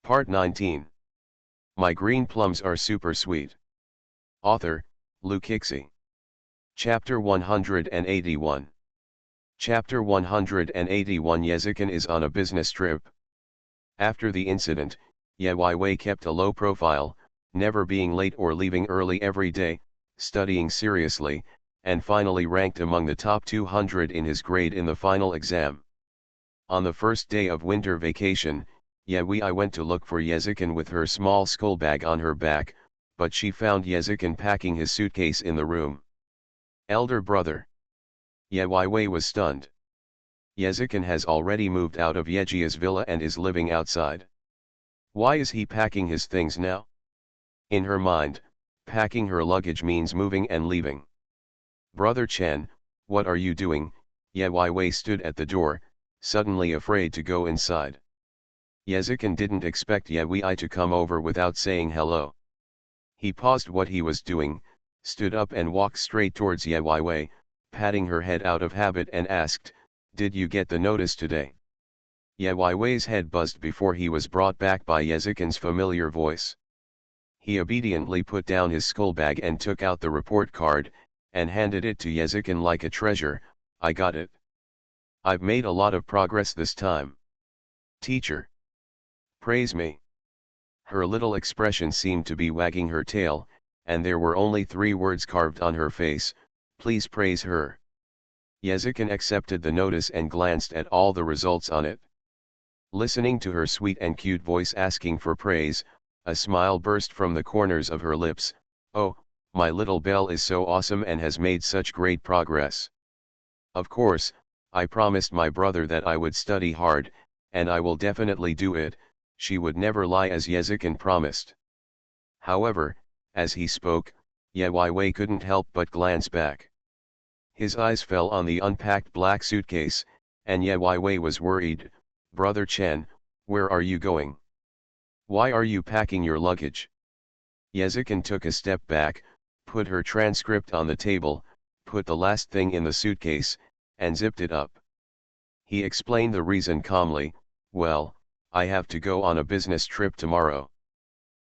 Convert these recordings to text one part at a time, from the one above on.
Part 19. My green plums are super sweet. Author, Luke Ixie. Chapter 181. Chapter 181. Yezikin is on a business trip. After the incident, Ye Wei kept a low profile, never being late or leaving early every day, studying seriously, and finally ranked among the top 200 in his grade in the final exam. On the first day of winter vacation, Ye Wei went to look for Yezikin with her small school bag on her back, but she found Yezikin packing his suitcase in the room. Elder brother. Ye Wei was stunned. Yezikin has already moved out of Yejia's villa and is living outside. Why is he packing his things now? In her mind, packing her luggage means moving and leaving. Brother Chen, what are you doing? Ye Wei stood at the door, suddenly afraid to go inside. Yezikin didn't expect Ye Wei to come over without saying hello. He paused what he was doing, stood up and walked straight towards Ye Wei, patting her head out of habit and asked, "Did you get the notice today?" Ye Wei's head buzzed before he was brought back by Yezikin's familiar voice. He obediently put down his school bag and took out the report card, and handed it to Yezikin like a treasure. "I got it. I've made a lot of progress this time. Teacher. Praise me." Her little expression seemed to be wagging her tail, and there were only 3 words carved on her face: "Please praise her." Yezikin accepted the notice and glanced at all the results on it. Listening to her sweet and cute voice asking for praise, a smile burst from the corners of her lips. "Oh, my little Belle is so awesome and has made such great progress. Of course, I promised my brother that I would study hard, and I will definitely do it." She would never lie, as Yezikin promised. However, as he spoke, Ye Wei couldn't help but glance back. His eyes fell on the unpacked black suitcase, and Ye Wei was worried. "Brother Chen, where are you going? Why are you packing your luggage?" Yezikin took a step back, put her transcript on the table, put the last thing in the suitcase, and zipped it up. He explained the reason calmly. "Well, I have to go on a business trip tomorrow."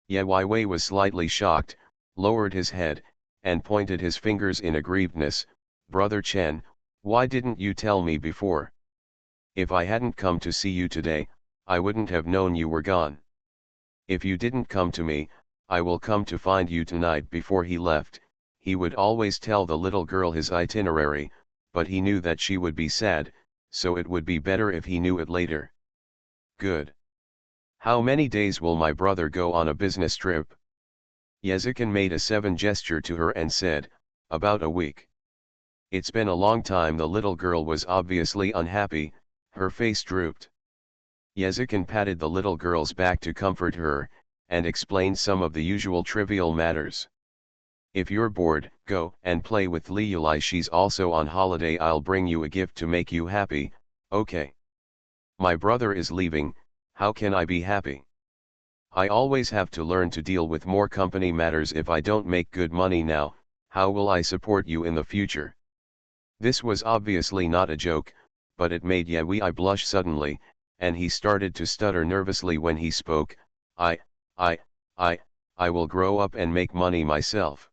Ye Wei was slightly shocked, lowered his head, and pointed his fingers in aggrievedness. "Brother Chen, why didn't you tell me before? If I hadn't come to see you today, I wouldn't have known you were gone. If you didn't come to me, I will come to find you tonight." Before he left, he would always tell the little girl his itinerary, but he knew that she would be sad, so it would be better if he knew it later. "Good. How many days will my brother go on a business trip?" Yezikin made a 7 gesture to her and said, "About a week." "It's been a long time." The little girl was obviously unhappy, her face drooped. Yezikin patted the little girl's back to comfort her, and explained some of the usual trivial matters. "If you're bored, go and play with Liulai. She's also on holiday. I'll bring you a gift to make you happy." "Okay. My brother is leaving, how can I be happy? I always have to learn to deal with more company matters. If I don't make good money now, how will I support you in the future?" This was obviously not a joke, but it made Ye Wei blush suddenly, and he started to stutter nervously when he spoke. I will grow up and make money myself.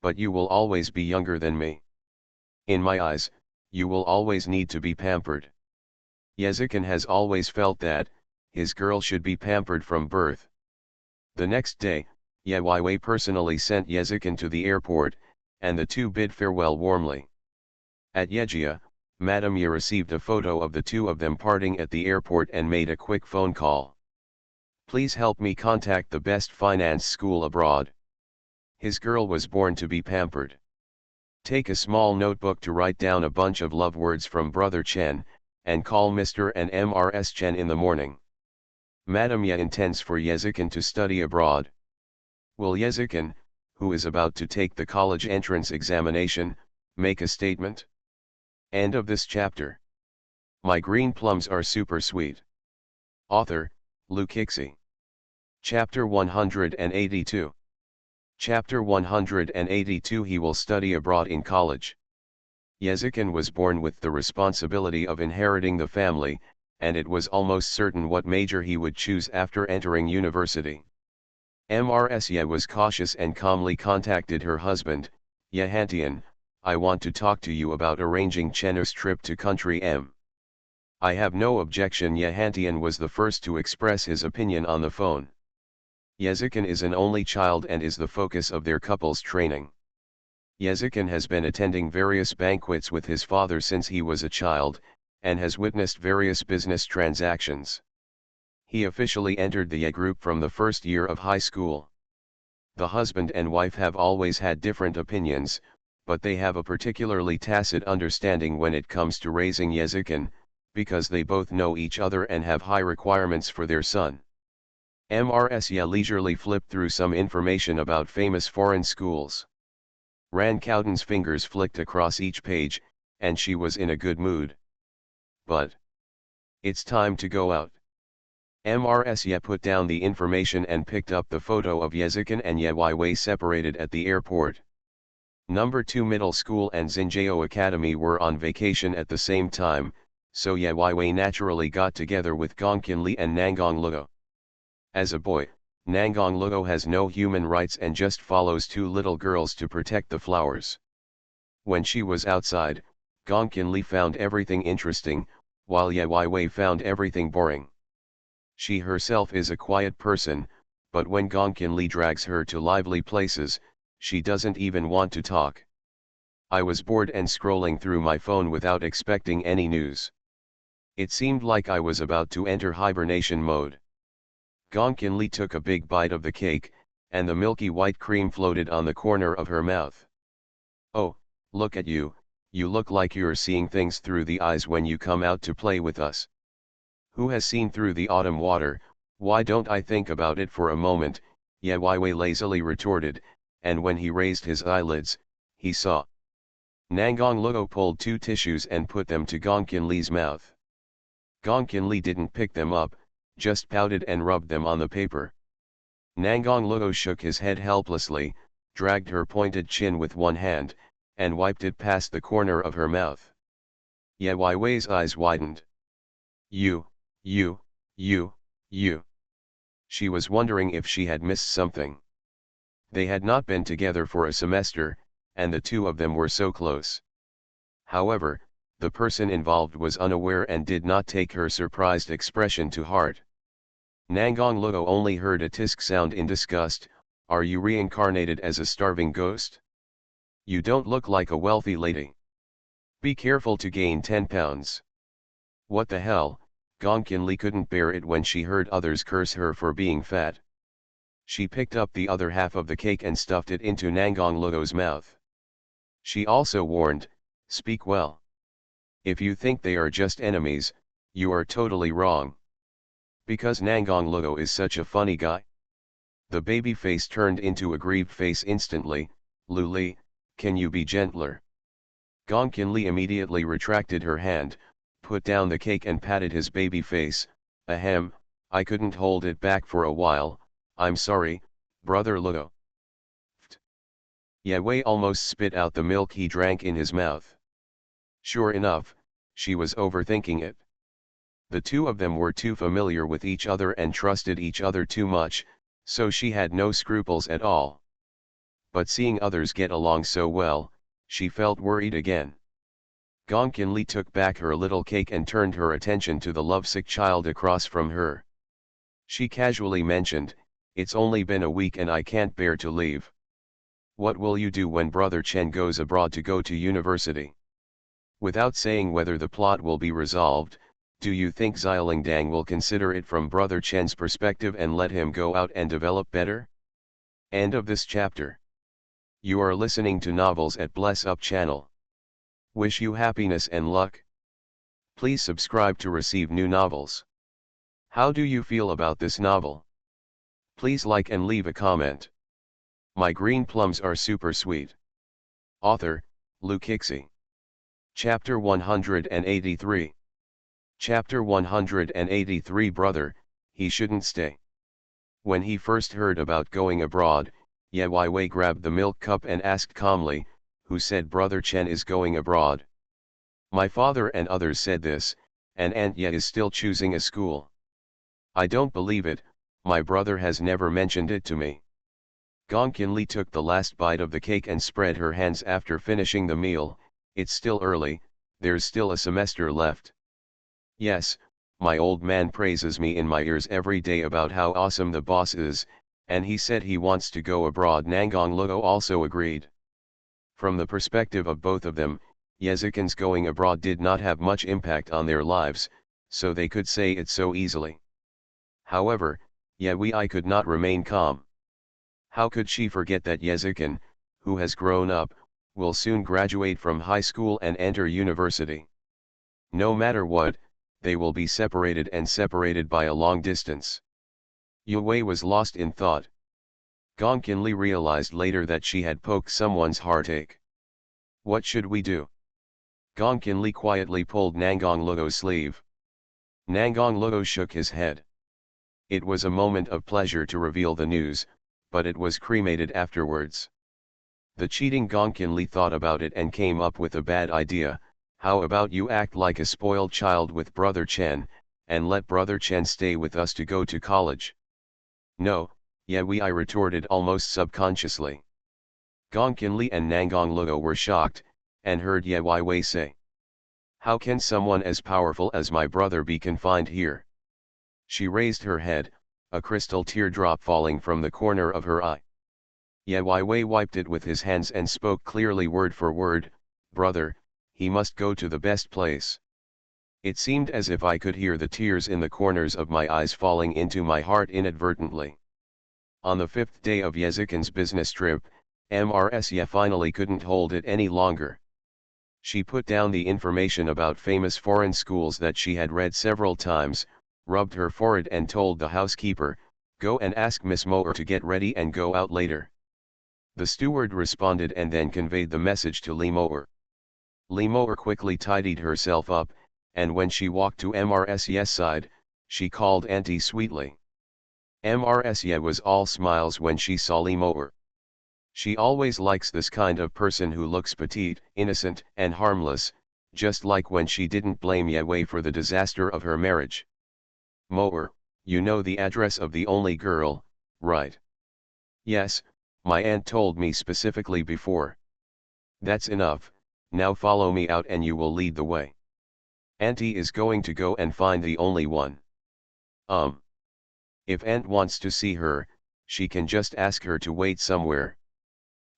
But you will always be younger than me. In my eyes, you will always need to be pampered." Yezikin has always felt that his girl should be pampered from birth. The next day, Ye Wei personally sent Yezikin to the airport, and the two bid farewell warmly. At Yejia, Madame Ye received a photo of the two of them parting at the airport and made a quick phone call. "Please help me contact the best finance school abroad. His girl was born to be pampered. Take a small notebook to write down a bunch of love words from Brother Chen, and call Mr. and Mrs. Chen in the morning. Madame Ye intends for Yezikin to study abroad. Will Yezikin, who is about to take the college entrance examination, make a statement?" End of this chapter. My green plums are super sweet. Author, Luke Ixie. Chapter 182. Chapter 182. He will study abroad in college. Yezikin was born with the responsibility of inheriting the family, and it was almost certain what major he would choose after entering university. Mrs. was cautious and calmly contacted her husband, Yehantian. I want to talk to you about arranging Chen's trip to country M. I have no objection. Yehantian was the first to express his opinion on the phone. Yezikin is an only child and is the focus of their couple's training. Yezikin has been attending various banquets with his father since he was a child, and has witnessed various business transactions. He officially entered the Y group from the first year of high school. The husband and wife have always had different opinions, but they have a particularly tacit understanding when it comes to raising Yezikin, because they both know each other and have high requirements for their son. Mrs. leisurely flipped through some information about famous foreign schools. Ran Cowden's fingers flicked across each page, and she was in a good mood. But it's time to go out. Mrs. put down the information and picked up the photo of Yezikin and Ye separated at the airport. Number 2 Middle School and Xinjiao Academy were on vacation at the same time, so Ye naturally got together with Gongqinli and Nangong Luo. As a boy, Nangong Luo has no human rights and just follows 2 little girls to protect the flowers. When she was outside, Gongqinli found everything interesting, while Ye found everything boring. She herself is a quiet person, but when Gongqinli drags her to lively places, she doesn't even want to talk. I was bored and scrolling through my phone without expecting any news. It seemed like I was about to enter hibernation mode. Gongqinli took a big bite of the cake, and the milky white cream floated on the corner of her mouth. Oh, look at you, you look like you're seeing things through the eyes when you come out to play with us. Who has seen through the autumn water? Why don't I think about it for a moment, Ye lazily retorted, and when he raised his eyelids, he saw. Nangong Luo pulled 2 tissues and put them to Gongqinli's mouth. Gongqinli didn't pick them up, just pouted and rubbed them on the paper. Nangong Luo shook his head helplessly, dragged her pointed chin with one hand, and wiped it past the corner of her mouth. Ye Wei's eyes widened. You. She was wondering if she had missed something. They had not been together for a semester, and the 2 of them were so close. However, the person involved was unaware and did not take her surprised expression to heart. Nangong Luo only heard a tisk sound in disgust. Are you reincarnated as a starving ghost? You don't look like a wealthy lady. Be careful to gain 10 pounds. What the hell? Gongqinli couldn't bear it when she heard others curse her for being fat. She picked up the other half of the cake and stuffed it into Nangong Luo's mouth. She also warned, speak well. If you think they are just enemies, you are totally wrong. Because Nangong Luo is such a funny guy. The baby face turned into a grieved face instantly. Luli, can you be gentler? Gongqinli immediately retracted her hand, put down the cake and patted his baby face. Ahem, I couldn't hold it back for a while, I'm sorry, brother Luo. Ye almost spit out the milk he drank in his mouth. Sure enough, she was overthinking it. The 2 of them were too familiar with each other and trusted each other too much, so she had no scruples at all. But seeing others get along so well, she felt worried again. Gongqinli took back her little cake and turned her attention to the lovesick child across from her. She casually mentioned, it's only been a week and I can't bear to leave. What will you do when Brother Chen goes abroad to go to university? Without saying whether the plot will be resolved, do you think Xiaolingdang will consider it from Brother Chen's perspective and let him go out and develop better? End of this chapter. You are listening to Novels at Bless Up channel. Wish you happiness and luck. Please subscribe to receive new novels. How do you feel about this novel? Please like and leave a comment. My green plums are super sweet. Author, Lu Kixi. Chapter 183. Chapter 183 Brother, he shouldn't stay. When he first heard about going abroad, Ye grabbed the milk cup and asked calmly, who said Brother Chen is going abroad? My father and others said this, and Aunt Ye is still choosing a school. I don't believe it, my brother has never mentioned it to me. Gongkinli took the last bite of the cake and spread her hands after finishing the meal. It's still early, there's still a semester left. Yes, my old man praises me in my ears every day about how awesome the boss is, and he said he wants to go abroad. Nangong Luo also agreed. From the perspective of both of them, Yezikin's going abroad did not have much impact on their lives, so they could say it so easily. However, Yewei could not remain calm. How could she forget that Yezikin, who has grown up, will soon graduate from high school and enter university? No matter what, they will be separated, and separated by a long distance. Yewei was lost in thought. Gongkinli realized later that she had poked someone's heartache. What should we do? Gongkinli quietly pulled Nangong Luo's sleeve. Nangong Luo shook his head. It was a moment of pleasure to reveal the news, but it was cremated afterwards. The cheating Gongkinli thought about it and came up with a bad idea. How about you act like a spoiled child with Brother Chen, and let Brother Chen stay with us to go to college? No, Yewei retorted almost subconsciously. Gongkinli and Nangong Luo were shocked, and heard Yewei say, "How can someone as powerful as my brother be confined here?" She raised her head, a crystal teardrop falling from the corner of her eye. Yewei wiped it with his hands and spoke clearly word for word, "Brother, he must go to the best place." It seemed as if I could hear the tears in the corners of my eyes falling into my heart inadvertently. On the 5th day of Yezikin's business trip, Ye finally couldn't hold it any longer. She put down the information about famous foreign schools that she had read several times, rubbed her forehead and told the housekeeper, "Go and ask Miss Moore to get ready and go out later." The steward responded and then conveyed the message to Li Moore. Li Moore quickly tidied herself up, and when she walked to Ye side, she called Auntie sweetly. Ye was all smiles when she saw Li Moore. She always likes this kind of person who looks petite, innocent, and harmless, just like when she didn't blame Yewei for the disaster of her marriage. "Moore, you know the address of the only girl, right?" "Yes, my aunt told me specifically before." "That's enough, now follow me out and you will lead the way. Auntie is going to go and find the only one." If Aunt wants to see her, she can just ask her to wait somewhere.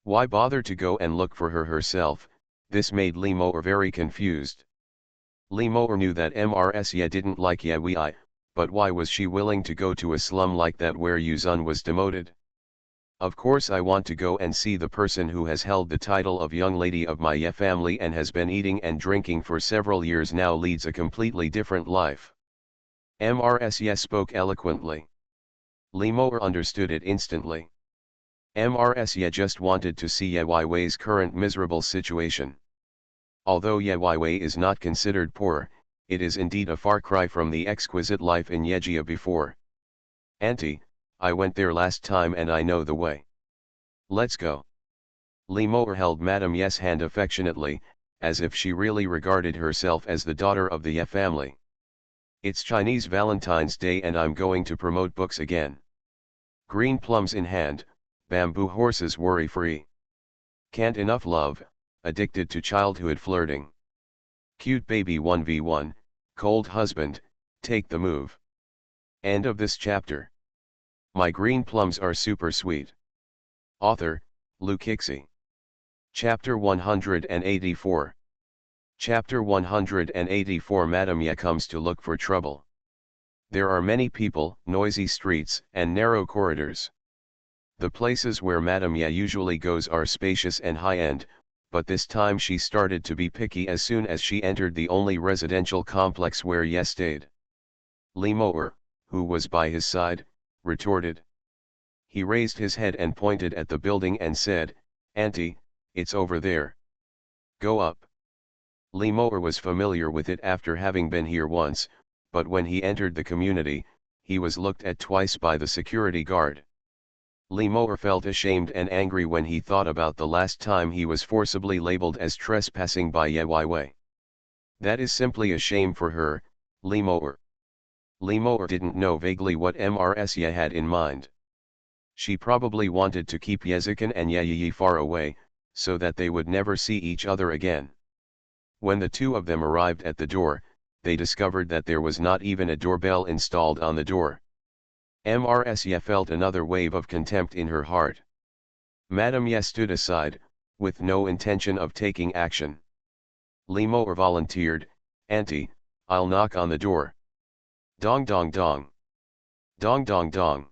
Why bother to go and look for her herself? This made Li Moore very confused. Li Moore knew that Ye didn't like Yewei, but why was she willing to go to a slum like that where Yuzun was demoted? "Of course I want to go and see the person who has held the title of young lady of my Ye family and has been eating and drinking for several years now, leads a completely different life." Ye spoke eloquently. Li Moore understood it instantly. Ye just wanted to see Yewei's current miserable situation. Although Yewei is not considered poor, it is indeed a far cry from the exquisite life in Yejia before. "Auntie, I went there last time and I know the way. Let's go." Li Moore held Madame Ye's hand affectionately, as if she really regarded herself as the daughter of the Ye family. "It's Chinese Valentine's Day and I'm going to promote books again. Green plums in hand, bamboo horses worry-free. Can't enough love, addicted to childhood flirting. Cute baby 1v1, cold husband, take the move." End of this chapter. My green plums are super sweet. Author, Lu Kixi. Chapter 184. Chapter 184. Madame Ye comes to look for trouble. There are many people, noisy streets, and narrow corridors. The places where Madame Ye usually goes are spacious and high-end, but this time she started to be picky as soon as she entered the only residential complex where Ye stayed. Li Moore, who was by his side, retorted. He raised his head and pointed at the building and said, "Auntie, it's over there. Go up." Li Moore was familiar with it after having been here once, but when he entered the community, he was looked at twice by the security guard. Li Moore felt ashamed and angry when he thought about the last time he was forcibly labeled as trespassing by Yewei. That is simply a shame for her, Limor. Limor didn't know vaguely what Mrsya had in mind. She probably wanted to keep Yezikin and Yeyi far away, so that they would never see each other again. When the two of them arrived at the door, they discovered that there was not even a doorbell installed on the door. Mrsya felt another wave of contempt in her heart. Madame Ye stood aside, with no intention of taking action. Limor volunteered, "Auntie, I'll knock on the door." Dong dong dong. Dong dong dong.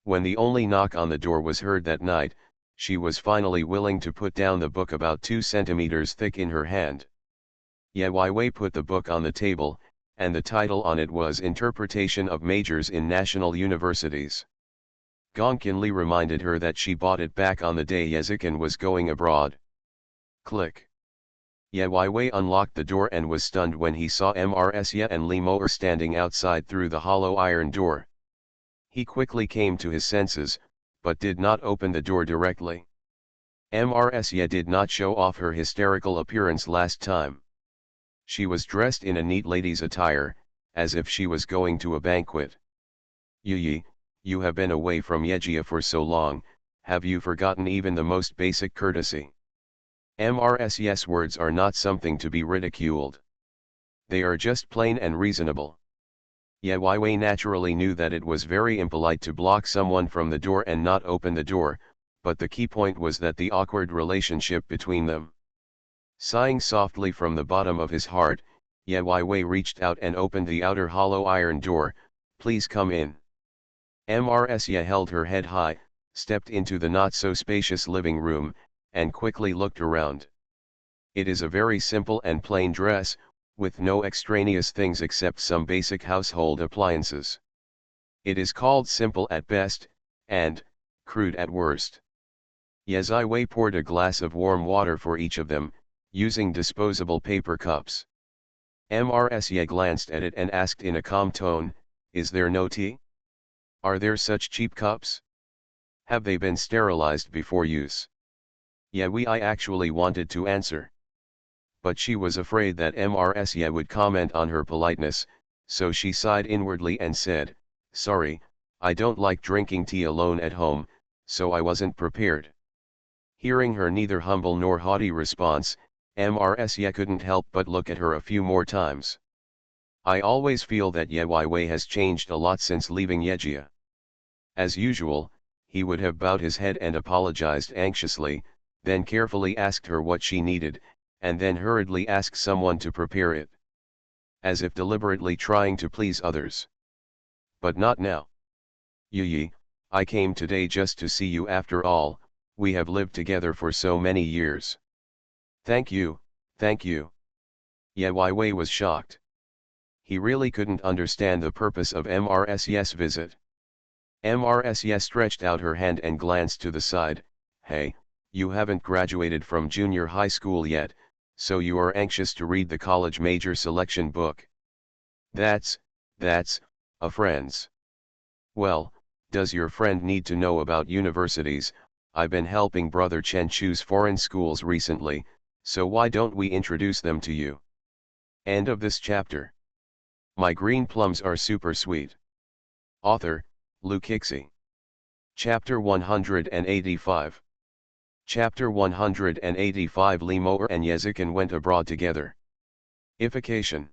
When the only knock on the door was heard that night, she was finally willing to put down the book about 2 centimeters thick in her hand. Ye Weiwei put the book on the table, and the title on it was Interpretation of Majors in National Universities. Gong Qinli reminded her that she bought it back on the day Yezikin was going abroad. Click. Ye Weiwei unlocked the door and was stunned when he saw Mrsya and Limor standing outside through the hollow iron door. He quickly came to his senses, but did not open the door directly. Mrsya did not show off her hysterical appearance last time. She was dressed in a neat lady's attire, as if she was going to a banquet. "Yi, you have been away from Yejia for so long, have you forgotten even the most basic courtesy?" Mrs's words are not something to be ridiculed. They are just plain and reasonable. Ye Weiwei naturally knew that it was very impolite to block someone from the door and not open the door, but the key point was that the awkward relationship between them. Sighing softly from the bottom of his heart, Ye Weiwei reached out and opened the outer hollow iron door. "Please come in." Mrsya held her head high, stepped into the not-so-spacious living room, and quickly looked around. It is a very simple and plain dress, with no extraneous things except some basic household appliances. It is called simple at best, and crude at worst. Ye Weiwei poured a glass of warm water for each of them, using disposable paper cups. Mrsya glanced at it and asked in a calm tone, "Is there no tea? Are there such cheap cups? Have they been sterilized before use?" Ye Weiwei actually wanted to answer. But she was afraid that Mrsya would comment on her politeness, so she sighed inwardly and said, "Sorry, I don't like drinking tea alone at home, so I wasn't prepared." Hearing her neither humble nor haughty response, Mrsya couldn't help but look at her a few more times. "I always feel that Ye Weiwei has changed a lot since leaving Yejia." As usual, he would have bowed his head and apologized anxiously, then carefully asked her what she needed, and then hurriedly asked someone to prepare it. As if deliberately trying to please others. But not now. "Yi, I came today just to see you after all, we have lived together for so many years." Thank you, thank you." Ye Weiwei was shocked. He really couldn't understand the purpose of Mrs's visit. Mrs stretched out her hand and glanced to the side. "Hey, you haven't graduated from junior high school yet, so you are anxious to read the college major selection book. That's a friend's. Well, does your friend need to know about universities? I've been helping Brother Chen choose foreign schools recently, so why don't we introduce them to you?" End of this chapter. My green plums are super sweet. Author, Lukixi. Chapter 185. Chapter 185. Limor and Yezikin went abroad together. Ification.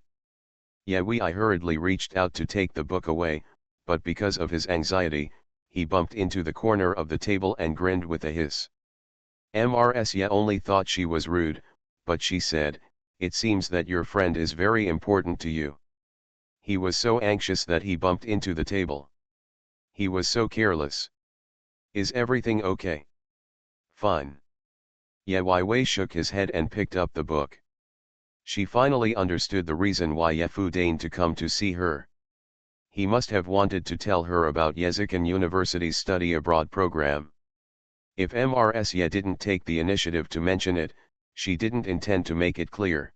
Ye Weiwei hurriedly reached out to take the book away, but because of his anxiety, he bumped into the corner of the table and grinned with a hiss. Mrsya only thought she was rude, but she said, "It seems that your friend is very important to you." He was so anxious that he bumped into the table. He was so careless. "Is everything okay?" "Fine." Ye Weiwei shook his head and picked up the book. She finally understood the reason why Ye Fu deigned to come to see her. He must have wanted to tell her about Yezikin University's study abroad program. If Mrsya didn't take the initiative to mention it, she didn't intend to make it clear.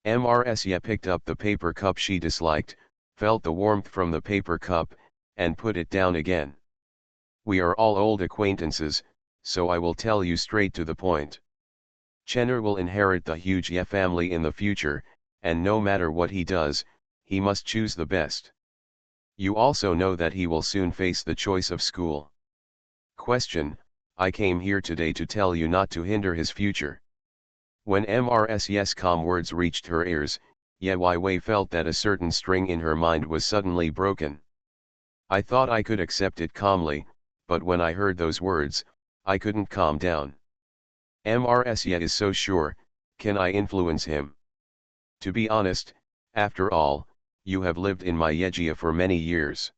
Mrsya picked up the paper cup she disliked, felt the warmth from the paper cup, and put it down again. "We are all old acquaintances, so I will tell you straight to the point. Chenner will inherit the huge Ye family in the future, and no matter what he does, he must choose the best. You also know that he will soon face the choice of school. Question: I came here today to tell you not to hinder his future. When Mrs. calm words reached her ears, Ye Wei felt that a certain string in her mind was suddenly broken. I thought I could accept it calmly, but when I heard those words, I couldn't calm down. Mrs. is so sure, can I influence him? To be honest, after all, you have lived in my Yejia for many years.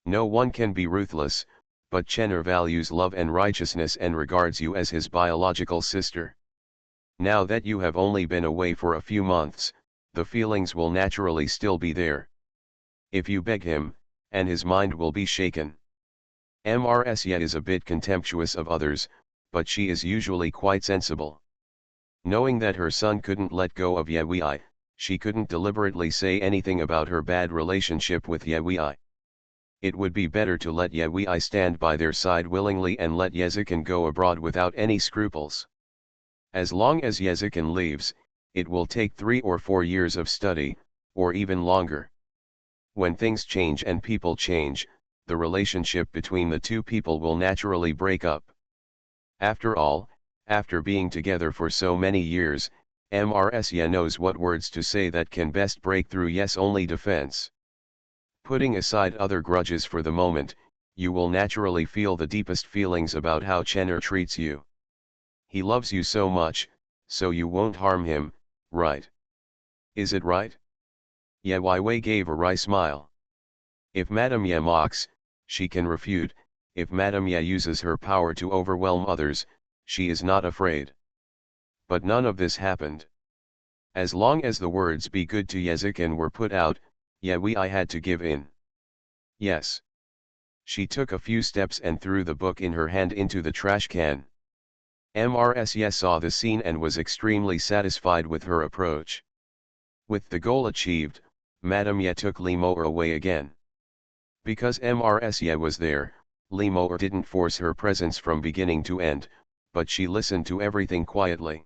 No one can be ruthless, but Chenner values love and righteousness and regards you as his biological sister. Now that you have only been away for a few months, the feelings will naturally still be there. If you beg him, and his mind will be shaken. Mrs. is a bit contemptuous of others, but she is usually quite sensible. Knowing that her son couldn't let go of Ye Wei, she couldn't deliberately say anything about her bad relationship with Ye Wei. It would be better to let Ye Wei stand by their side willingly and let Yezikin go abroad without any scruples. As long as Yezikin leaves, it will take 3 or 4 years of study, or even longer. When things change and people change, the relationship between the two people will naturally break up. After all, after being together for so many years, Mrs. knows what words to say that can best break through yes-only defense. Putting aside other grudges for the moment, you will naturally feel the deepest feelings about how Chenner treats you. He loves you so much, so you won't harm him, right? Is it right? Ye Wei gave a wry smile. If Madame Ye mocks, she can refute. If Madame Ye uses her power to overwhelm others, she is not afraid. But none of this happened. As long as the words "be good to Yezikin" were put out, Ye Wei had to give in. Yes. She took a few steps and threw the book in her hand into the trash can. Mrs. saw the scene and was extremely satisfied with her approach. With the goal achieved, Madame Ye took Li Moer away again. Because Mrs. was there, Li Moer didn't force her presence from beginning to end, but she listened to everything quietly.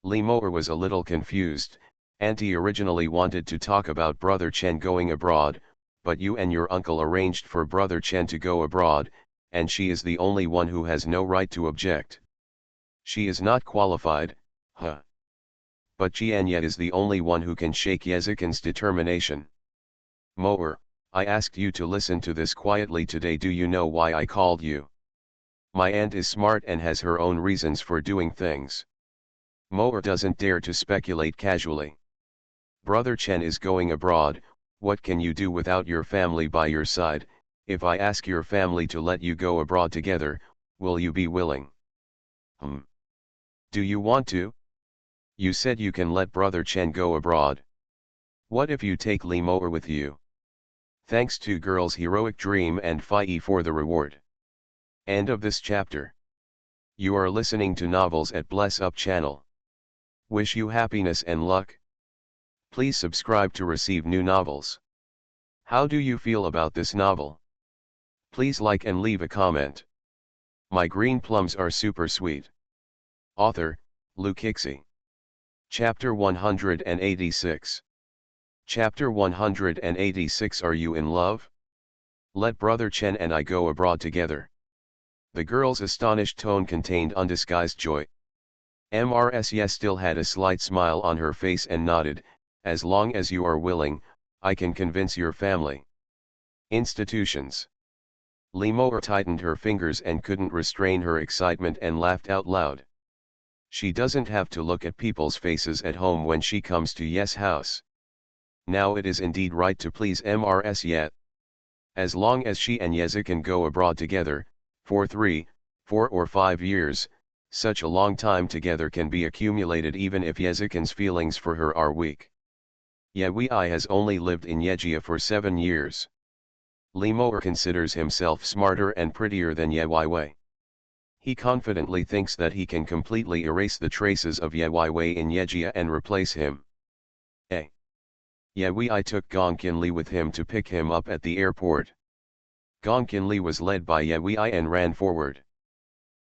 Li Moer was a little confused. Auntie originally wanted to talk about Brother Chen going abroad, but you and your uncle arranged for Brother Chen to go abroad, and she is the only one who has no right to object. She is not qualified, huh? But Jianye is the only one who can shake Yezikin's determination. Moer, I asked you to listen to this quietly today. Do you know why I called you? My aunt is smart and has her own reasons for doing things. Moer doesn't dare to speculate casually. Brother Chen is going abroad. What can you do without your family by your side? If I ask your family to let you go abroad together, will you be willing? Do you want to? You said you can let Brother Chen go abroad. What if you take Li Moer with you? Thanks to girl's heroic dream and fight for the reward. End of this chapter. You are listening to Novels at Bless Up channel. Wish you happiness and luck. Please subscribe to receive new novels. How do you feel about this novel? Please like and leave a comment. My green plums are super sweet. Author, Lukixi. Chapter 186. Chapter 186. Are you in love? Let Brother Chen and I go abroad together. The girl's astonished tone contained undisguised joy. Mrs. still had a slight smile on her face and nodded. As long as you are willing, I can convince your family. Institutions. Li Moer tightened her fingers and couldn't restrain her excitement and laughed out loud. She doesn't have to look at people's faces at home when she comes to Yes house. Now it is indeed right to please Mrs. As long as she and Yezikin go abroad together, for 3, 4 or 5 years, such a long time together can be accumulated even if Yezikin's feelings for her are weak. Ye Wei has only lived in Yejia for 7 years. Li Moer considers himself smarter and prettier than Ye Wei. He confidently thinks that he can completely erase the traces of Ye Wei in Yejia and replace him. Ye Wei took Gong Qinli with him to pick him up at the airport. Gong Qinli was led by Ye Wei and ran forward.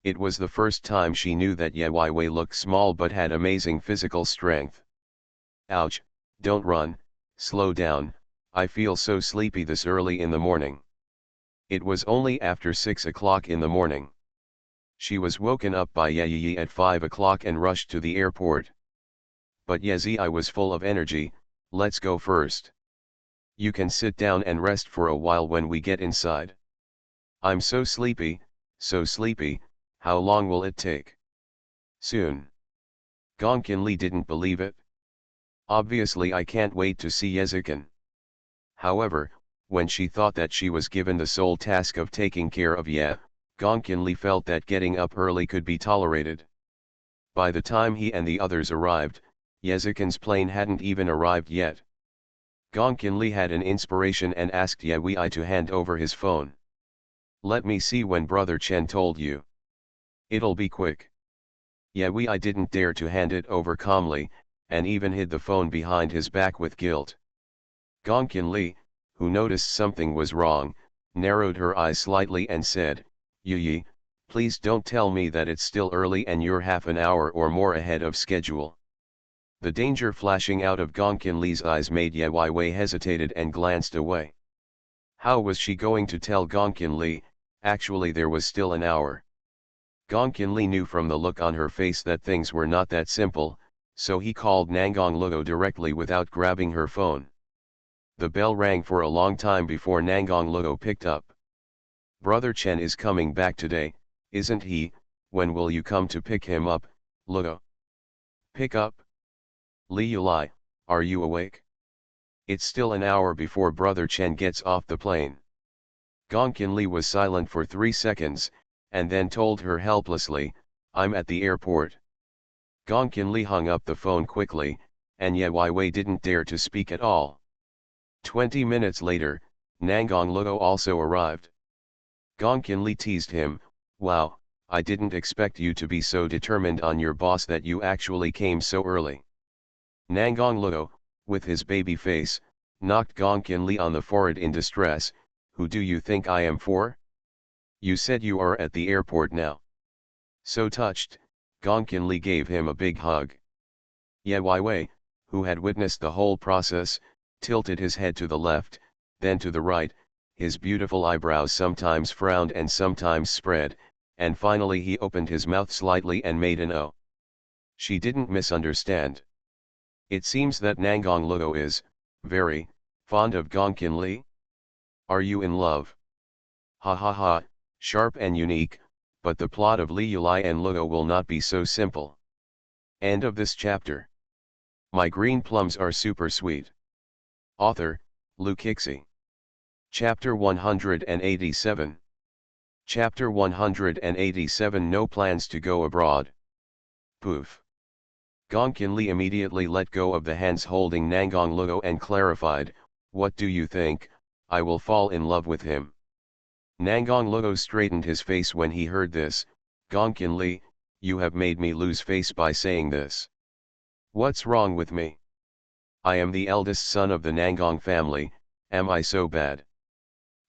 It was the first time she knew that Ye Wei looked small but had amazing physical strength. Ouch, don't run, Slow down, I feel so sleepy this early in the morning. It was only after 6 o'clock in the morning. She was woken up by Yeyi at 5 o'clock and rushed to the airport. But Yezi, I was full of energy. Let's go first. You can sit down and rest for a while when we get inside. I'm so sleepy, how long will it take? Soon. Gongkin Li didn't believe it. Obviously I can't wait to see Yezikin. However, when she thought that she was given the sole task of taking care of Ye, Gongkin Li felt that getting up early could be tolerated. By the time he and the others arrived, Yezikin's plane hadn't even arrived yet. Gongkin Li had an inspiration and asked Ye Wei to hand over his phone. Let me see when Brother Chen told you. It'll be quick. Ye Wei didn't dare to hand it over calmly, and even hid the phone behind his back with guilt. Gongkin Li, who noticed something was wrong, narrowed her eyes slightly and said, Yi, please don't tell me that it's still early and you're half an hour or more ahead of schedule. The danger flashing out of Gongkin Li's eyes made Ye Wei hesitated and glanced away. How was she going to tell Gongkin Li? Actually there was still an hour. Gongkin Li knew from the look on her face that things were not that simple, so he called Nangong Luo directly without grabbing her phone. The bell rang for a long time before Nangong Luo picked up. Brother Chen is coming back today, isn't he? When will you come to pick him up, Luo? Pick up? Li Yulai, are you awake? It's still an hour before Brother Chen gets off the plane. Gongkin Li was silent for 3 seconds, and then told her helplessly, I'm at the airport. Gongkin Li hung up the phone quickly, and Ye Wei didn't dare to speak at all. 20 minutes later, Nangong Luo also arrived. Gongkin Li teased him, wow, I didn't expect you to be so determined on your boss that you actually came so early. Nangong Luo, with his baby face, knocked Gongkin Li on the forehead in distress. Who do you think I am for? You said you are at the airport now. So touched, Gongkin Li gave him a big hug. Ye Wei, who had witnessed the whole process, tilted his head to the left, then to the right, his beautiful eyebrows sometimes frowned and sometimes spread, and finally he opened his mouth slightly and made an O. She didn't misunderstand. It seems that Nangong Luo is, very, fond of Gongkin Li? Are you in love? Ha ha ha, sharp and unique, but the plot of Li Yulai and Luo will not be so simple. End of this chapter. My green plums are super sweet. Author, Lu Kixi. Chapter 187. Chapter 187. No plans to go abroad. Poof. Gongkin Li immediately let go of the hands holding Nangong Luo and clarified, what do you think, I will fall in love with him. Nangong Luo straightened his face when he heard this, Gongkin Li, you have made me lose face by saying this. What's wrong with me? I am the eldest son of the Nangong family, am I so bad?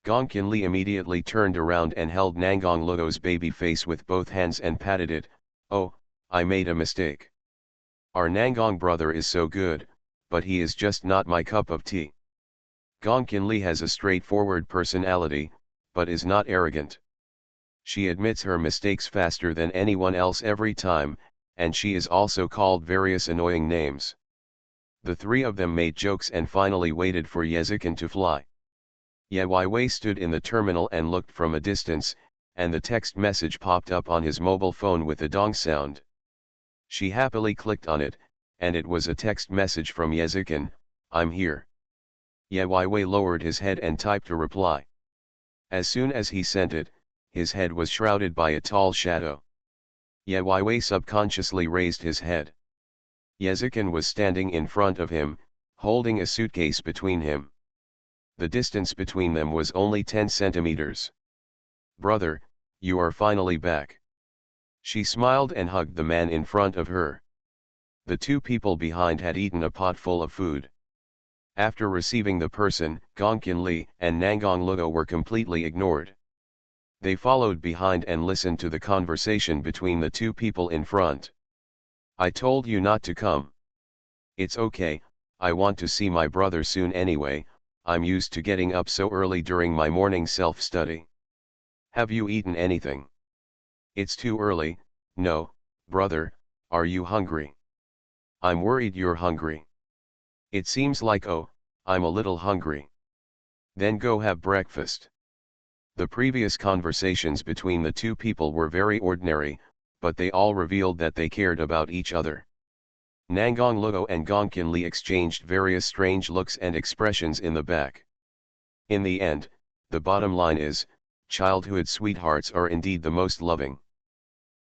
Gongkin Li immediately turned around and held Nangong Luo's baby face with both hands and patted it, oh, I made a mistake. Our Nangong brother is so good, but he is just not my cup of tea. Gongkin Li has a straightforward personality, but is not arrogant. She admits her mistakes faster than anyone else every time, and she is also called various annoying names. The three of them made jokes and finally waited for Yezikin to fly. Ye Wei stood in the terminal and looked from a distance, and the text message popped up on his mobile phone with a dong sound. She happily clicked on it, and it was a text message from Yezikin, I'm here. Ye Wei lowered his head and typed a reply. As soon as he sent it, his head was shrouded by a tall shadow. Ye Wei subconsciously raised his head. Yezikin was standing in front of him, holding a suitcase between him. The distance between them was only 10 centimeters. Brother, you are finally back. She smiled and hugged the man in front of her. The two people behind had eaten a pot full of food. After receiving the person, Gongkin Li and Nangong Luo were completely ignored. They followed behind and listened to the conversation between the two people in front. I told you not to come. It's okay, I want to see my brother soon anyway, I'm used to getting up so early during my morning self-study. Have you eaten anything? It's too early. No, brother, are you hungry? I'm worried you're hungry. It seems like I'm a little hungry. Then go have breakfast. The previous conversations between the two people were very ordinary, but they all revealed that they cared about each other. Nangang Luo and Gong Qinli exchanged various strange looks and expressions in the back. In the end, the bottom line is, childhood sweethearts are indeed the most loving.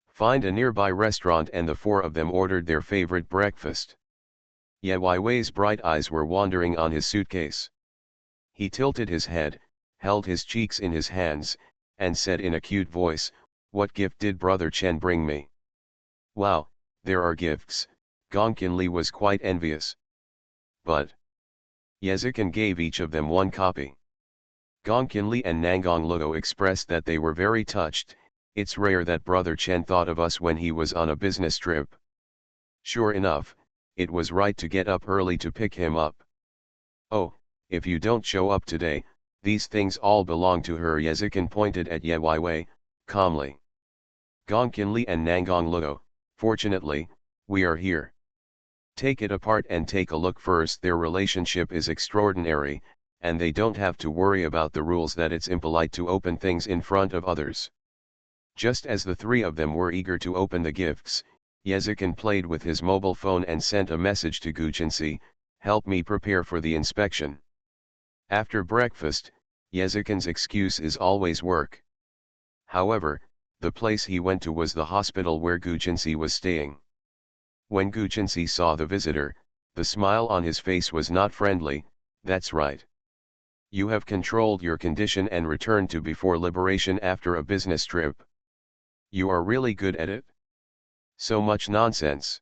Find a nearby restaurant and the four of them ordered their favorite breakfast. Ye Weiwei's bright eyes were wandering on his suitcase. He tilted his head, held his cheeks in his hands, and said in a cute voice, "What gift did Brother Chen bring me?" "Wow, there are gifts," Gong Qinli was quite envious. "But..." Yezikin gave each of them one copy. Gong Qinli and Nangang Luo expressed that they were very touched. "It's rare that Brother Chen thought of us when he was on a business trip." Sure enough, it was right to get up early to pick him up. "Oh, if you don't show up today, these things all belong to her." Yezikin pointed at Ye Weiwei, calmly. Gong Qinli and Nangang Luo, "Fortunately, we are here. Take it apart and take a look first." Their relationship is extraordinary, and they don't have to worry about the rules that it's impolite to open things in front of others. Just as the three of them were eager to open the gifts, Yezikin played with his mobile phone and sent a message to Guchensi, "Help me prepare for the inspection." After breakfast, Yezikin's excuse is always work. However, the place he went to was the hospital where Guchensi was staying. When Guchensi saw the visitor, the smile on his face was not friendly. "That's right. You have controlled your condition and returned to before liberation after a business trip. You are really good at it? So much nonsense.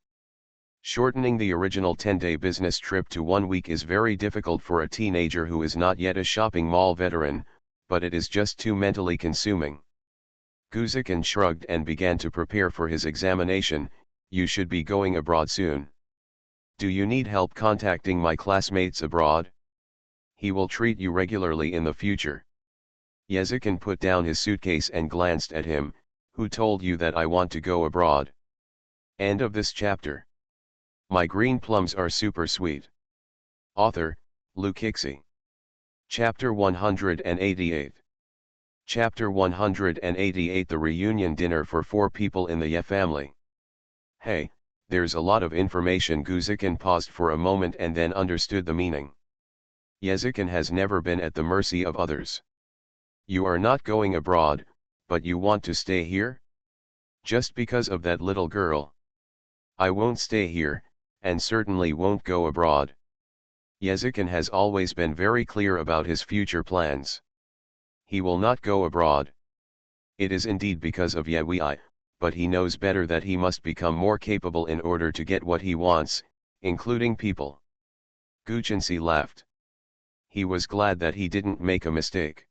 Shortening the original 10-day business trip to 1 week is very difficult for a teenager who is not yet a shopping mall veteran, but it is just too mentally consuming." Guzikin shrugged and began to prepare for his examination. "You should be going abroad soon. Do you need help contacting my classmates abroad? He will treat you regularly in the future." Yezikin put down his suitcase and glanced at him. "Who told you that I want to go abroad?" End of this chapter. My green plums are super sweet. Author, Lu Kixi. Chapter 188. Chapter 188. The reunion dinner for 4 people in the Ye family. Hey, there's a lot of information. Guzikin paused for a moment and then understood the meaning. Yezikin has never been at the mercy of others. "You are not going abroad, but you want to stay here? Just because of that little girl?" "I won't stay here, and certainly won't go abroad." Yezikin has always been very clear about his future plans. He will not go abroad. It is indeed because of Ye Wei, but he knows better that he must become more capable in order to get what he wants, including people. Guchensi laughed. He was glad that he didn't make a mistake.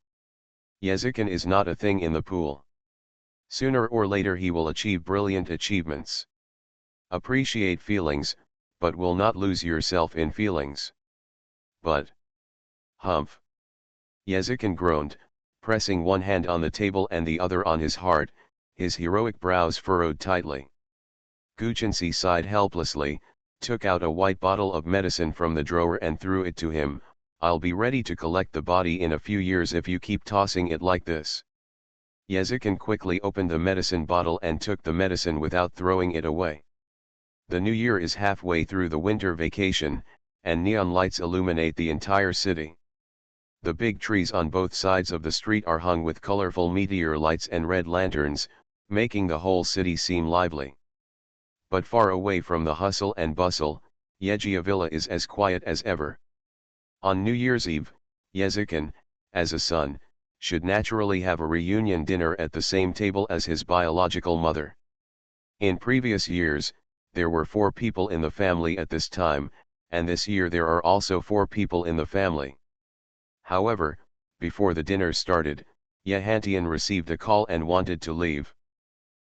Yezikin is not a thing in the pool. Sooner or later he will achieve brilliant achievements. Appreciate feelings, but will not lose yourself in feelings. But... humph. Yezikin groaned, pressing one hand on the table and the other on his heart, his heroic brows furrowed tightly. Guchensi sighed helplessly, took out a white bottle of medicine from the drawer and threw it to him. "I'll be ready to collect the body in a few years if you keep tossing it like this." Yezikin quickly opened the medicine bottle and took the medicine without throwing it away. The new year is halfway through the winter vacation, and neon lights illuminate the entire city. The big trees on both sides of the street are hung with colorful meteor lights and red lanterns, making the whole city seem lively. But far away from the hustle and bustle, Yejia Villa is as quiet as ever. On New Year's Eve, Yezikin, as a son, should naturally have a reunion dinner at the same table as his biological mother. In previous years, there were 4 people in the family at this time, and this year there are also 4 people in the family. However, before the dinner started, Ye Hantian received a call and wanted to leave.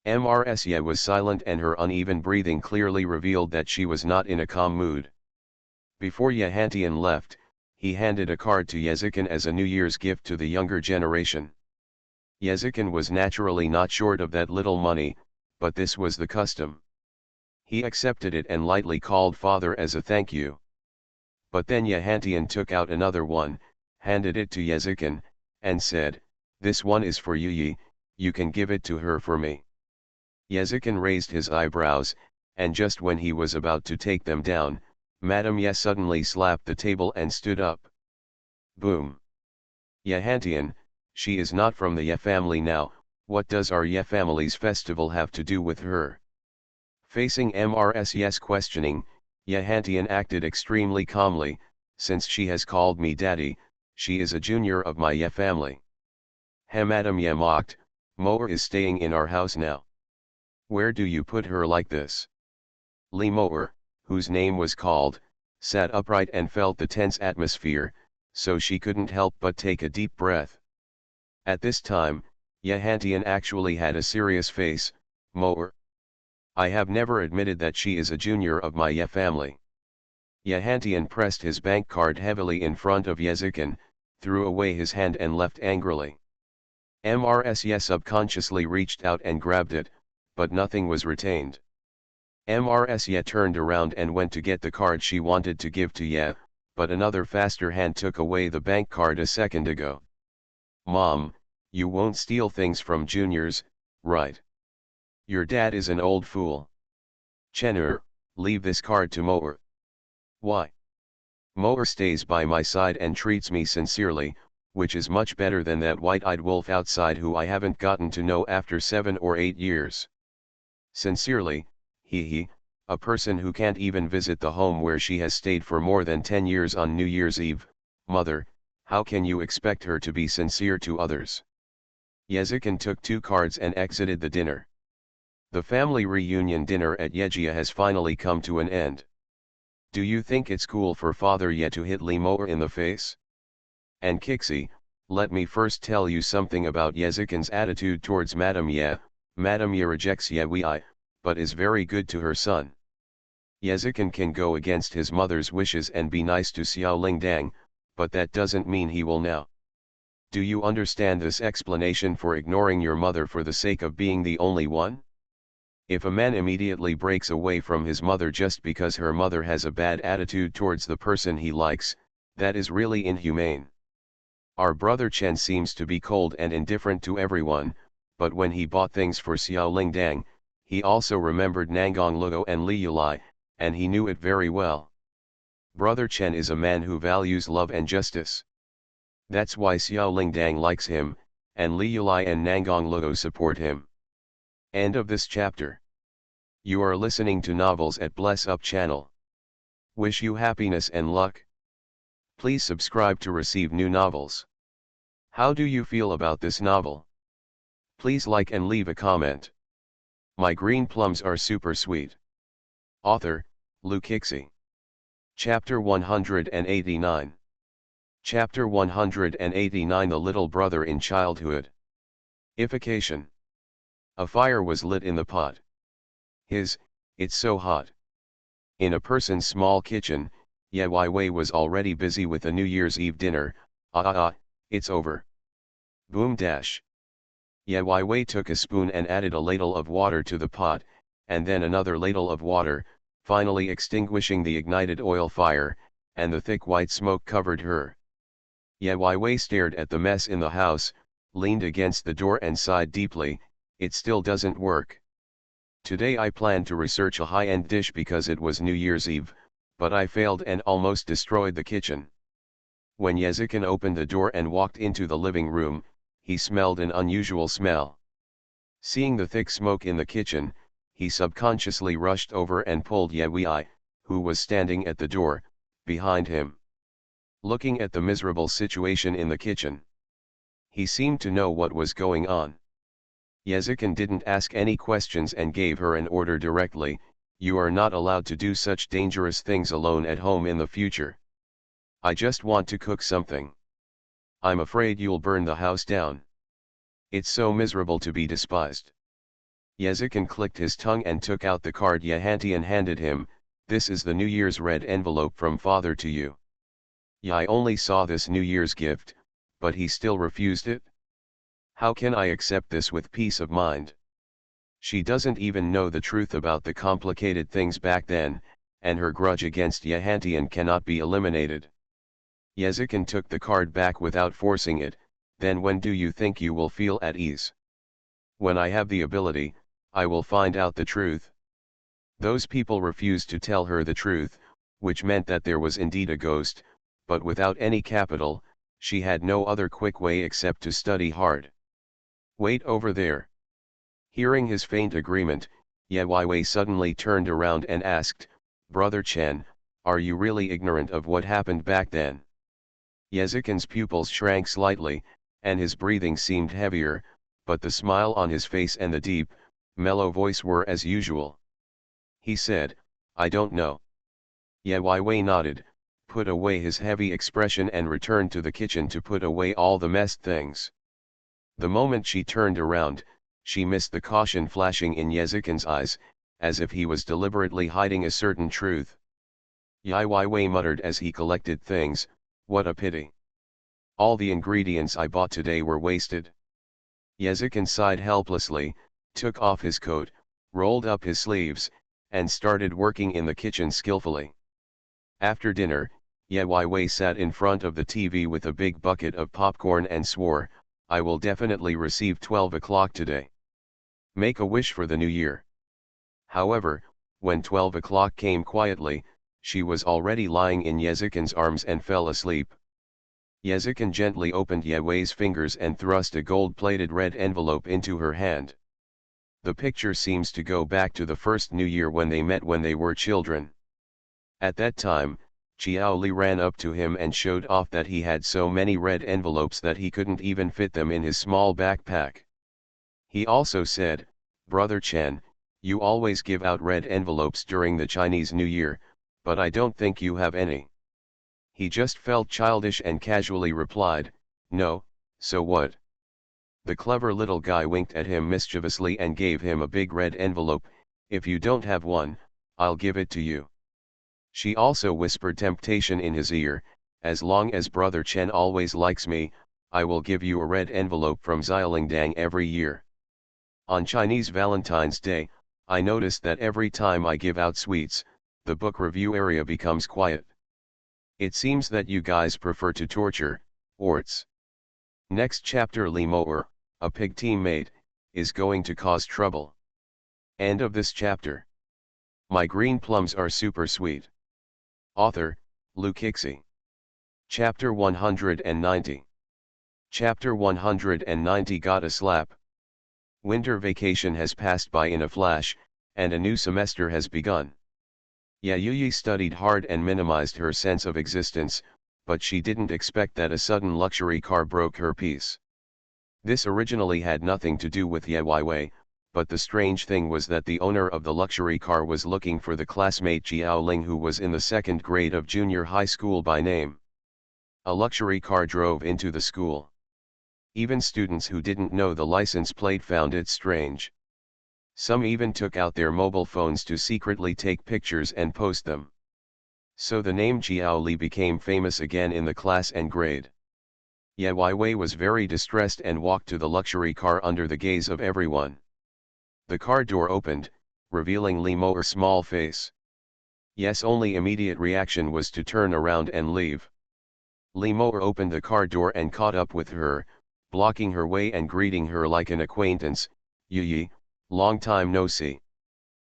Mrs. Ye was silent and her uneven breathing clearly revealed that she was not in a calm mood. Before Yehantian left, he handed a card to Yezikin as a New Year's gift to the younger generation. Yezikin was naturally not short of that little money, but this was the custom. He accepted it and lightly called father as a thank you. But then Yehantian took out another one, handed it to Yezikin, and said, "This one is for you, you can give it to her for me." Yezikin raised his eyebrows, and just when he was about to take them down, Madame Ye suddenly slapped the table and stood up. Boom! Yehantian, she is not from the Ye family now, what does our Ye family's festival have to do with her? Facing Mrs. Ye's questioning, Yehantian acted extremely calmly, since she has called me daddy, she is a junior of my Ye family. Madame Ye mocked, Moer is staying in our house now. Where do you put her like this? Li Moer, whose name was called, sat upright and felt the tense atmosphere, so she couldn't help but take a deep breath. At this time, Yehantian actually had a serious face. Moer. I have never admitted that she is a junior of my Ye family. Yehantian pressed his bank card heavily in front of Yezikin, threw away his hand and left angrily. Mrs. Ye subconsciously reached out and grabbed it, but nothing was retained. Mrs. Ye turned around and went to get the card she wanted to give to Ye, but another faster hand took away the bank card a second ago. Mom, you won't steal things from juniors, right? Your dad is an old fool. Chenur, leave this card to Moer. Why? Moer stays by my side and treats me sincerely, which is much better than that white-eyed wolf outside who I haven't gotten to know after 7 or 8 years. Sincerely, a person who can't even visit the home where she has stayed for more than 10 years on New Year's Eve. Mother, how can you expect her to be sincere to others? Yezikin took 2 cards and exited the dinner. The family reunion dinner at Yejia has finally come to an end. Do you think it's cool for Father Ye to hit Li Moer in the face? And Kixi, let me first tell you something about Yezikin's attitude towards Madame Ye. Madame Ye rejects Ye Wei, but is very good to her son. Yezikin can go against his mother's wishes and be nice to Xiao Lingdang, but that doesn't mean he will now. Do you understand this explanation for ignoring your mother for the sake of being the only one? If a man immediately breaks away from his mother just because her mother has a bad attitude towards the person he likes, that is really inhumane. Our brother Chen seems to be cold and indifferent to everyone, but when he bought things for Xiao Lingdang, he also remembered Nangang Luo and Li Yulai, and he knew it very well. Brother Chen is a man who values love and justice. That's why Xiao Lingdang likes him, and Li Yulai and Nangang Luo support him. End of this chapter. You are listening to Novels at Bless Up channel. Wish you happiness and luck. Please subscribe to receive new novels. How do you feel about this novel? Please like and leave a comment. My green plums are super sweet. Author, Lu Kixi. Chapter 189. Chapter 189 The Little Brother in Childhood. Ification. A fire was lit in the pot. It's so hot. In a person's small kitchen, Ye Wei was already busy with the New Year's Eve dinner. It's over. Boom dash. Ye Wei took a spoon and added a ladle of water to the pot, and then another ladle of water, finally extinguishing the ignited oil fire, and the thick white smoke covered her. Ye Wei stared at the mess in the house, leaned against the door and sighed deeply. It still doesn't work. Today I planned to research a high-end dish because it was New Year's Eve, but I failed and almost destroyed the kitchen. When Yezikin opened the door and walked into the living room, he smelled an unusual smell. Seeing the thick smoke in the kitchen, he subconsciously rushed over and pulled Ye Wei, who was standing at the door, behind him. Looking at the miserable situation in the kitchen, he seemed to know what was going on. Yezikin didn't ask any questions and gave her an order directly: you are not allowed to do such dangerous things alone at home in the future. I just want to cook something. I'm afraid you'll burn the house down. It's so miserable to be despised. Yezikin clicked his tongue and took out the card Yehantian handed him. This is the New Year's red envelope from father to you. Yeah, I only saw this New Year's gift, but he still refused it? How can I accept this with peace of mind? She doesn't even know the truth about the complicated things back then, and her grudge against Yehantian cannot be eliminated. Yezikin took the card back without forcing it. Then when do you think you will feel at ease? When I have the ability, I will find out the truth. Those people refused to tell her the truth, which meant that there was indeed a ghost, but without any capital, she had no other quick way except to study hard. Wait over there. Hearing his faint agreement, Ye Weiwei suddenly turned around and asked, Brother Chen, are you really ignorant of what happened back then? Yezikin's pupils shrank slightly, and his breathing seemed heavier, but the smile on his face and the deep, mellow voice were as usual. He said, I don't know. Ye Weiwei nodded, put away his heavy expression and returned to the kitchen to put away all the messed things. The moment she turned around, she missed the caution flashing in Yezikin's eyes, as if he was deliberately hiding a certain truth. Ye Weiwei muttered as he collected things, what a pity. All the ingredients I bought today were wasted. Yezikin sighed helplessly, took off his coat, rolled up his sleeves, and started working in the kitchen skillfully. After dinner, Ye Weiwei sat in front of the TV with a big bucket of popcorn and swore, I will definitely receive 12 o'clock today. Make a wish for the new year. However, when 12 o'clock came quietly, she was already lying in Yezikin's arms and fell asleep. Yezikin gently opened Ye Wei's fingers and thrust a gold-plated red envelope into her hand. The picture seems to go back to the first New Year when they met when they were children. At that time, Xiao Li ran up to him and showed off that he had so many red envelopes that he couldn't even fit them in his small backpack. He also said, Brother Chen, you always give out red envelopes during the Chinese New Year, but I don't think you have any. He just felt childish and casually replied, no, so what? The clever little guy winked at him mischievously and gave him a big red envelope, if you don't have one, I'll give it to you. She also whispered temptation in his ear, as long as Brother Chen always likes me, I will give you a red envelope from Xiaolingdang every year. On Chinese Valentine's Day, I noticed that every time I give out sweets, the book review area becomes quiet. It seems that you guys prefer to torture, orts. Next chapter Li Moer, a pig teammate, is going to cause trouble. End of this chapter. My green plums are super sweet. Author, Lu Kixi. Chapter 190. Chapter 190 got a slap. Winter vacation has passed by in a flash, and a new semester has begun. Yuyi studied hard and minimized her sense of existence, but she didn't expect that a sudden luxury car broke her peace. This originally had nothing to do with Ye Weiwei, but the strange thing was that the owner of the luxury car was looking for the classmate Jiao Ling who was in the second grade of junior high school by name. A luxury car drove into the school. Even students who didn't know the license plate found it strange. Some even took out their mobile phones to secretly take pictures and post them. So the name Jiao Li became famous again in the class and grade. Ye Weiwei was very distressed and walked to the luxury car under the gaze of everyone. The car door opened, revealing Li Moer's small face. Yes, only immediate reaction was to turn around and leave. Li Moer opened the car door and caught up with her, blocking her way and greeting her like an acquaintance, Yuyi, long time no see.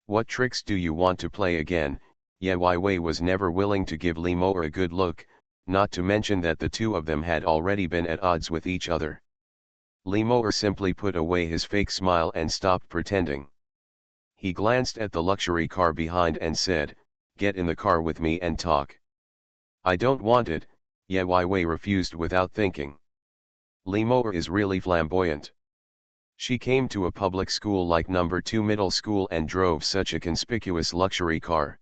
What tricks do you want to play again? Ye Weiwei was never willing to give Li Moer a good look, not to mention that the two of them had already been at odds with each other. Li Moer simply put away his fake smile and stopped pretending. He glanced at the luxury car behind and said, get in the car with me and talk. I don't want it, Ye Weiwei refused without thinking. Li Moer is really flamboyant. She came to a public school like number 2 middle school and drove such a conspicuous luxury car.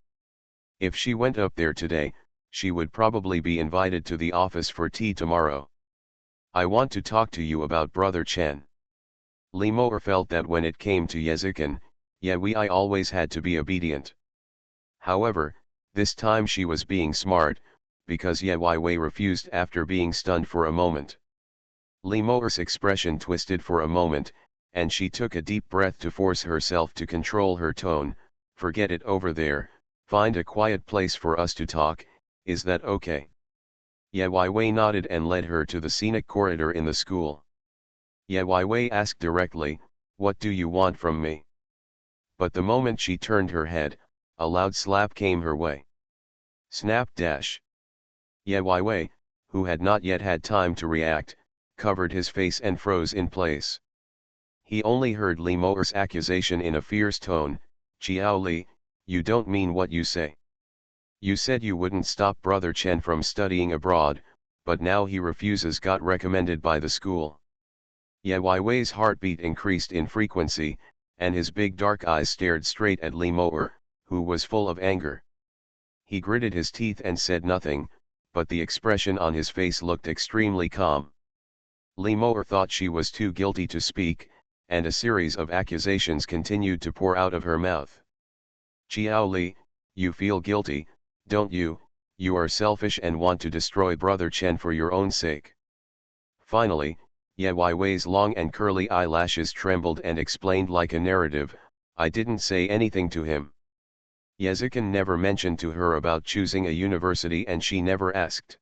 If she went up there today, she would probably be invited to the office for tea tomorrow. I want to talk to you about Brother Chen. Li Moer felt that when it came to Yezikin, Ye Wei always had to be obedient. However, This time she was being smart, because Ye Wei refused after being stunned for a moment. Li Moer's expression twisted for a moment, and she took a deep breath to force herself to control her tone. Forget it over there, find a quiet place for us to talk, is that okay? Ye Wei nodded and led her to the scenic corridor in the school. Ye Wei asked directly, what do you want from me? But the moment she turned her head, a loud slap came her way. Snap dash. Ye Wei, who had not yet had time to react, covered his face and froze in place. He only heard Li Moer's accusation in a fierce tone, Xiao Li, you don't mean what you say. You said you wouldn't stop Brother Chen from studying abroad, but now he refuses, got recommended by the school. Ye Wei's heartbeat increased in frequency, and his big dark eyes stared straight at Li Moer, who was full of anger. He gritted his teeth and said nothing, but the expression on his face looked extremely calm. Li Moer thought she was too guilty to speak, and a series of accusations continued to pour out of her mouth. Xiao Li, you feel guilty, don't you? You are selfish and want to destroy Brother Chen for your own sake. Finally, Ye Wei's long and curly eyelashes trembled and explained like a narrative, I didn't say anything to him. Yezikin never mentioned to her about choosing a university and she never asked.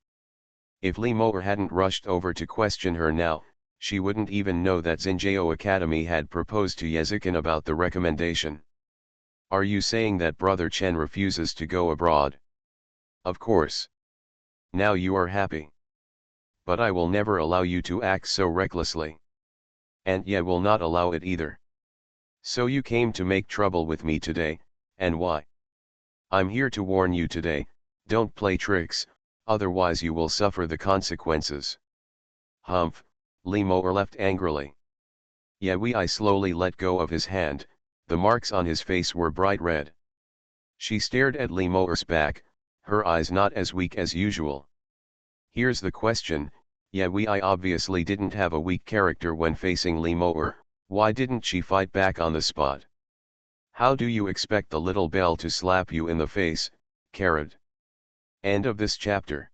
If Li Moer hadn't rushed over to question her now, she wouldn't even know that Xinjiao Academy had proposed to Yezikin about the recommendation. Are you saying that Brother Chen refuses to go abroad? Of course. Now you are happy. But I will never allow you to act so recklessly. And Ye will not allow it either. So you came to make trouble with me today, and why? I'm here to warn you today, don't play tricks, otherwise you will suffer the consequences. Humph, Li Moer left angrily. Ye Wei slowly let go of his hand, the marks on his face were bright red. She stared at Li Moer's back, her eyes not as weak as usual. Here's the question, Ye Wei obviously didn't have a weak character when facing Li Moer, why didn't she fight back on the spot? How do you expect the little bell to slap you in the face, Carrot? End of this chapter.